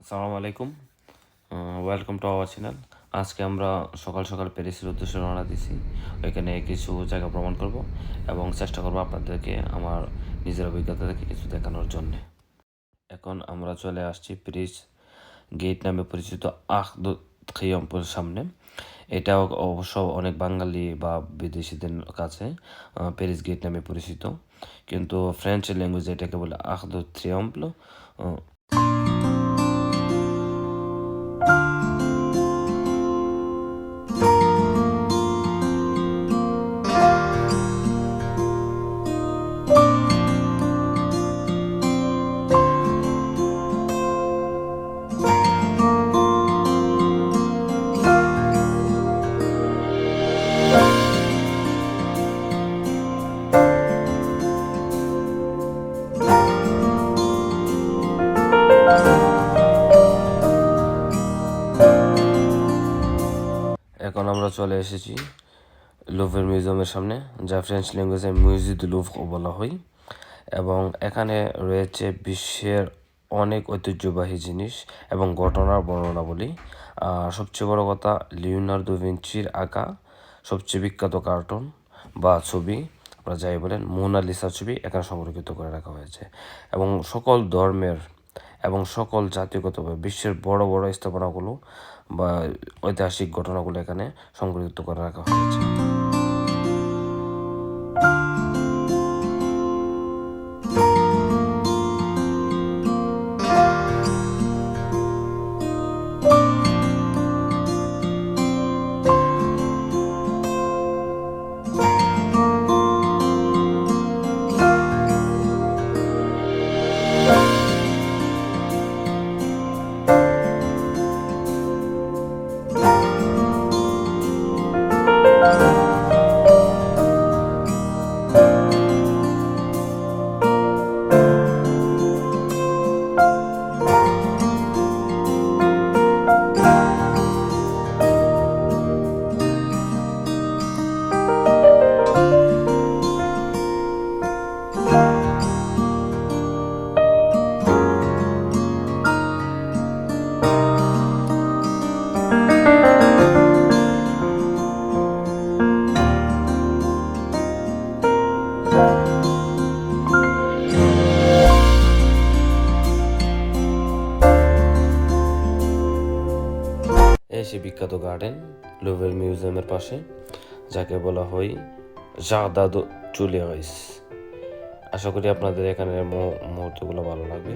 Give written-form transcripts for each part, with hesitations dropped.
আসসালামু আলাইকুম। Welcome to our channel. আজকে আমরা সকাল সকাল প্যারিসের উদ্দেশ্যে রওনা দিছি। ওইখানে কিছু জায়গা ভ্রমণ করব এবং চেষ্টা করব আপনাদেরকে আমার নিজের অভিজ্ঞতা থেকে কিছু দেখানোর জন্যে। এখন আমরা চলে আসছি প্যারিস গেট নামে পরিচিত আর্ক দু ট্রিয়ম্ফের সামনে। এটা অবশ্য অনেক বাঙালি বা বিদেশিদের কাছে প্যারিস গেট নামে পরিচিত, কিন্তু ফ্রেঞ্চ ল্যাঙ্গুয়েজে এটাকে বলে আর্ক দু ট্রিয়ম্ফ। এখন আমরা চলে এসেছি লুভের মিউজিয়ামের সামনে, যা ফ্রেঞ্চ ল্যাঙ্গুয়েজে মিউজি দু লুভর বলা হয়। এবং এখানে রয়েছে বিশ্বের অনেক ঐতিহ্যবাহী জিনিস এবং ঘটনার বর্ণনাবলী। সবচেয়ে বড় কথা, লিওনার্দো ভিঞ্চির আঁকা সবচেয়ে বিখ্যাত কার্টুন বা ছবি, আপনারা যাই বলেন, মোনালিসা ছবি এখানে সংরক্ষিত করে রাখা হয়েছে। এবং সকল ধর্মের এবং সকল জাতিগতভাবে বিশ্বের বড় বড় স্থাপনাগুলো বা ঐতিহাসিক ঘটনাগুলো এখানে সংরক্ষিত করে রাখা হয়েছে। এই সে বিখ্যাত গার্ডেন লুভের মিউজিয়ামের পাশে, যাকে বলা হয় জার্দান দু টুইলেরিস। আশা করি আপনাদের এখানের মুহূর্তগুলো ভালো লাগবে।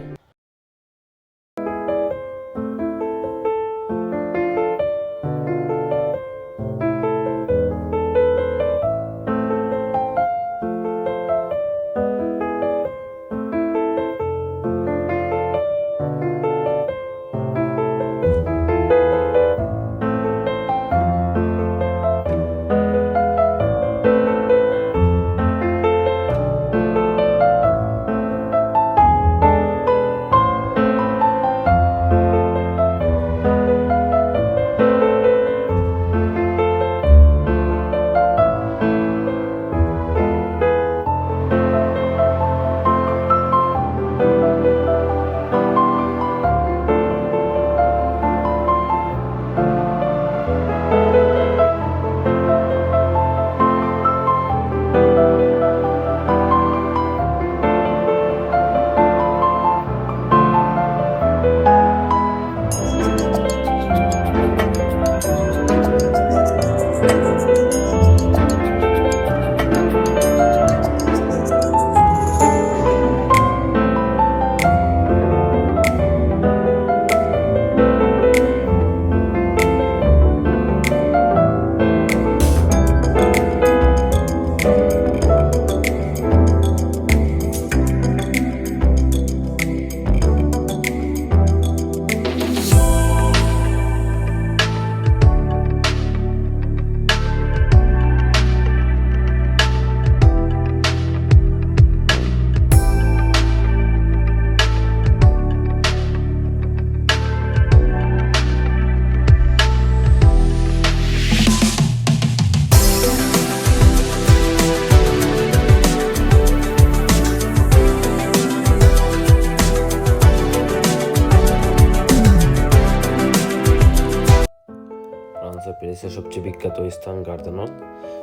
প্যারিসের সবচেয়ে বিখ্যাত স্থান গার্ডেনট,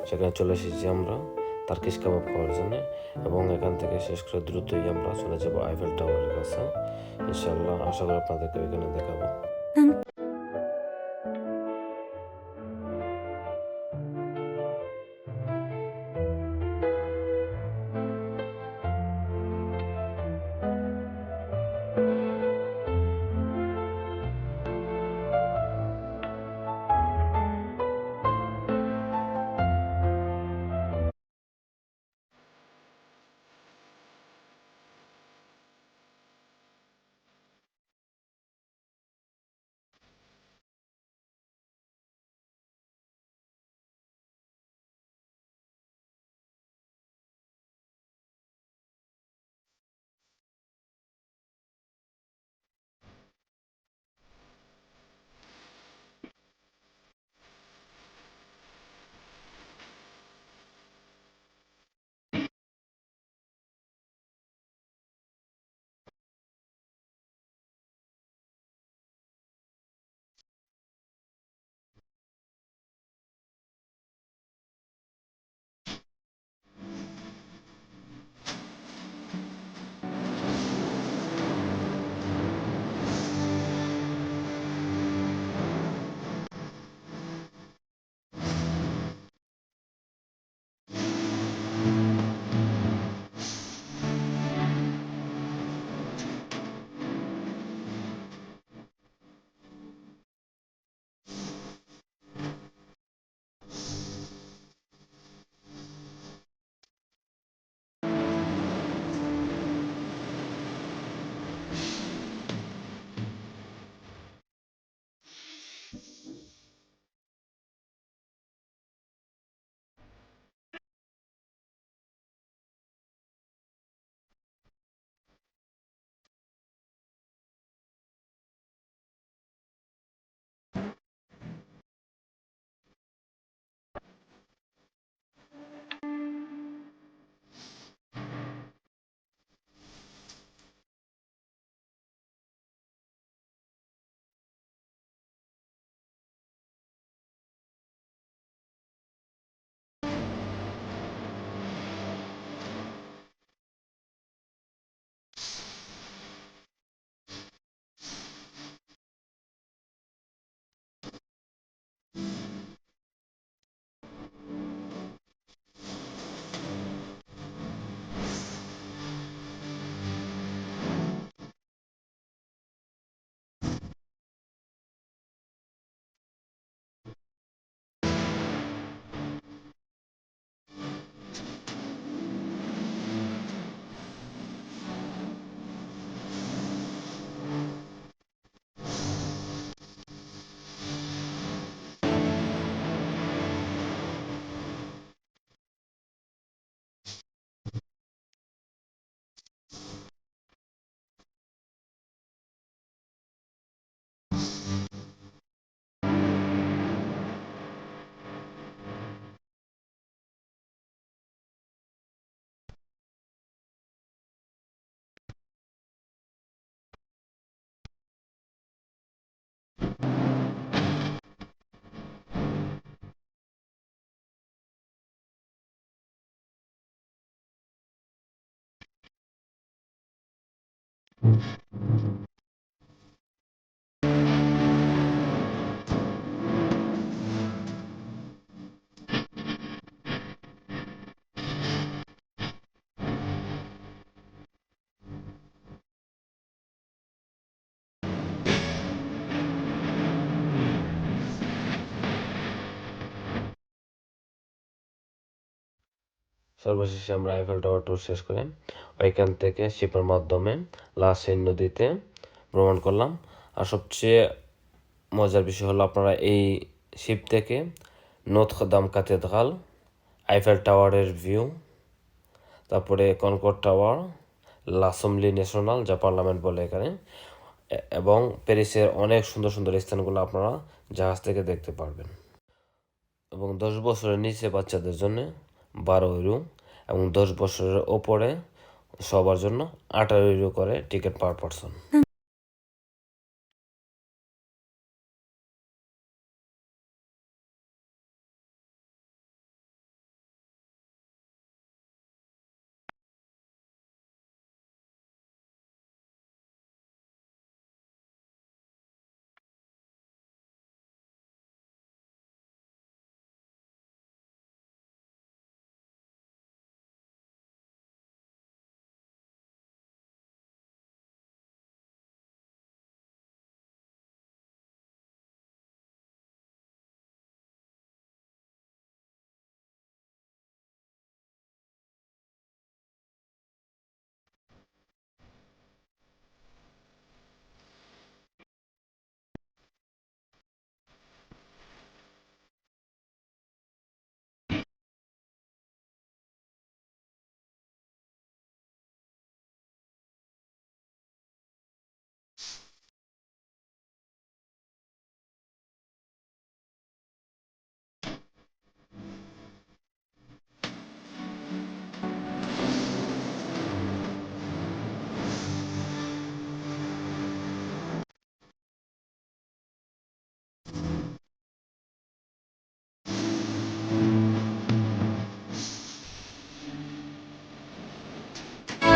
সেখানে চলে এসেছি আমরা টার্কিশ কাবাব খাওয়ার জন্য। এবং এখান থেকে শেষ করে দ্রুতই আমরা চলে যাব আইফেল টাওয়ারের কাছে। ইনশাআল্লাহ আশা করি আপনাদেরকে এখানে দেখাবো। সর্বশেষে আমরা আইফেল টাওয়ার ট্যুর শেষ করে ওইখান থেকে শিপের মাধ্যমে লা সেইন নদীতে ভ্রমণ করলাম। আর সবচেয়ে মজার বিষয় হলো আপনারা এই শিপ থেকে নত্র দাম ক্যাথেড্রাল, আইফেল টাওয়ারের ভিউ, তারপরে কনকর্ড টাওয়ার, l'Assemblée ন্যাশনাল যা পার্লামেন্ট বলে এখানে, এবং প্যারিসের অনেক সুন্দর সুন্দর স্থানগুলো আপনারা জাহাজ থেকে দেখতে পারবেন। এবং 10 বছরের নিচে বাচ্চাদের জন্য 12 ইউরো এবং 10 বছরের ওপরে সবার জন্য 18 ইউরো করে টিকিট পার পারসন।